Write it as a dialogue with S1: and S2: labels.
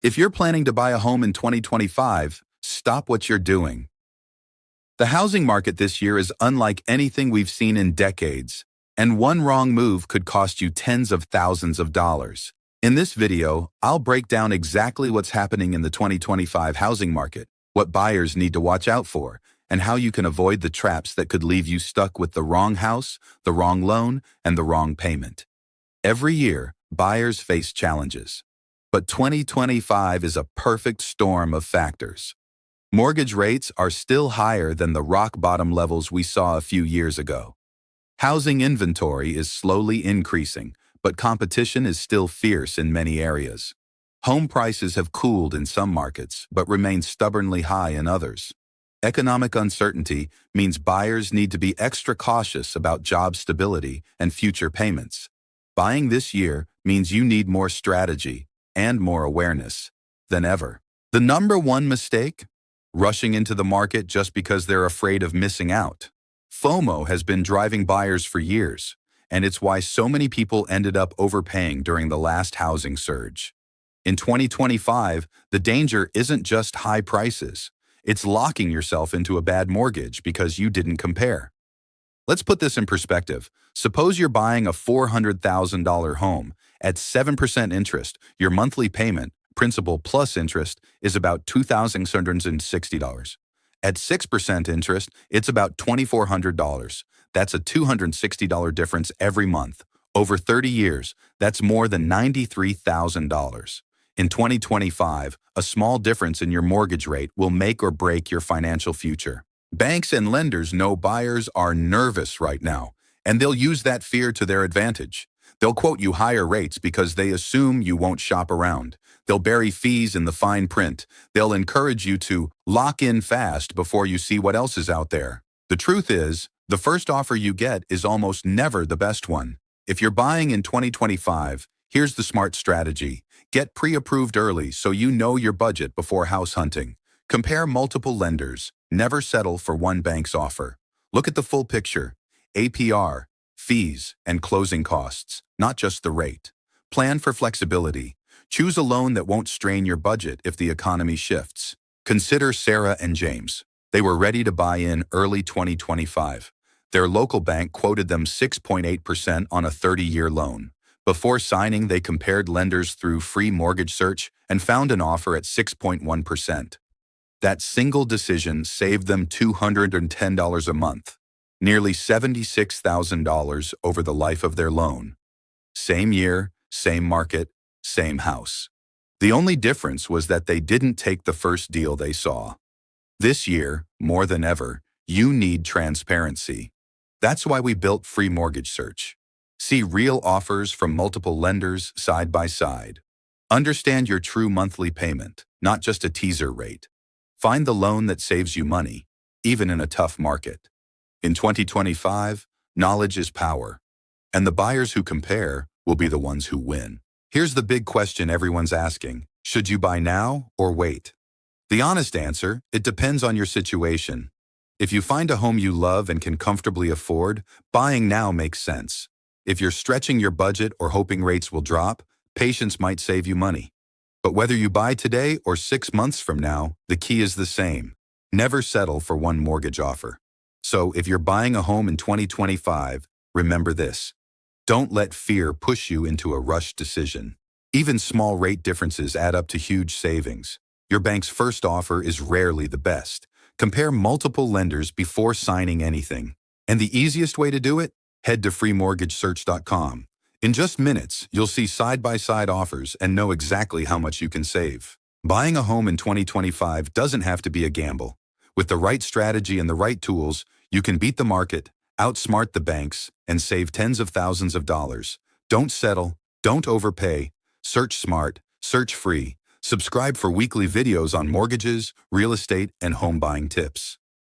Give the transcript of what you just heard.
S1: If you're planning to buy a home in 2025, stop what you're doing. The housing market this year is unlike anything we've seen in decades, and one wrong move could cost you tens of thousands of dollars. In this video, I'll break down exactly what's happening in the 2025 housing market, what buyers need to watch out for, and how you can avoid the traps that could leave you stuck with the wrong house, the wrong loan, and the wrong payment. Every year, buyers face challenges. But 2025 is a perfect storm of factors. Mortgage rates are still higher than the rock-bottom levels we saw a few years ago. Housing inventory is slowly increasing, but competition is still fierce in many areas. Home prices have cooled in some markets, but remain stubbornly high in others. Economic uncertainty means buyers need to be extra cautious about job stability and future payments. Buying this year means you need more strategy and more awareness than ever. The number one mistake? Rushing into the market just because they're afraid of missing out. FOMO has been driving buyers for years, and it's why so many people ended up overpaying during the last housing surge. In 2025, the danger isn't just high prices. It's locking yourself into a bad mortgage because you didn't compare. Let's put this in perspective. Suppose you're buying a $400,000 home. At 7% interest, your monthly payment, principal plus interest, is about $2,660. At 6% interest, it's about $2,400. That's a $260 difference every month. Over 30 years, that's more than $93,000. In 2025, a small difference in your mortgage rate will make or break your financial future. Banks and lenders know buyers are nervous right now, and they'll use that fear to their advantage. They'll quote you higher rates because they assume you won't shop around. They'll bury fees in the fine print. They'll encourage you to lock in fast before you see what else is out there. The truth is, the first offer you get is almost never the best one. If you're buying in 2025, here's the smart strategy. Get pre-approved early so you know your budget before house hunting. Compare multiple lenders. Never settle for one bank's offer. Look at the full picture. APR, fees, and closing costs, not just the rate. Plan for flexibility. Choose a loan that won't strain your budget if the economy shifts. Consider Sarah and James. They were ready to buy in early 2025. Their local bank quoted them 6.8% on a 30-year loan. Before signing, they compared lenders through free mortgage search and found an offer at 6.1%. That single decision saved them $210 a month, nearly $76,000 over the life of their loan. Same year, same market, same house. The only difference was that they didn't take the first deal they saw. This year, more than ever, you need transparency. That's why we built Free Mortgage Search. See real offers from multiple lenders side by side. Understand your true monthly payment, not just a teaser rate. Find the loan that saves you money, even in a tough market. In 2025, knowledge is power, and the buyers who compare will be the ones who win. Here's the big question everyone's asking. Should you buy now or wait? The honest answer, it depends on your situation. If you find a home you love and can comfortably afford, buying now makes sense. If you're stretching your budget or hoping rates will drop, patience might save you money. But whether you buy today or 6 months from now, the key is the same. Never settle for one mortgage offer. So if you're buying a home in 2025, remember this. Don't let fear push you into a rushed decision. Even small rate differences add up to huge savings. Your bank's first offer is rarely the best. Compare multiple lenders before signing anything. And the easiest way to do it? Head to freemortgagesearch.com. In just minutes, you'll see side-by-side offers and know exactly how much you can save. Buying a home in 2025 doesn't have to be a gamble. With the right strategy and the right tools, you can beat the market, outsmart the banks, and save tens of thousands of dollars. Don't settle. Don't overpay. Search smart. Search free. Subscribe for weekly videos on mortgages, real estate, and home buying tips.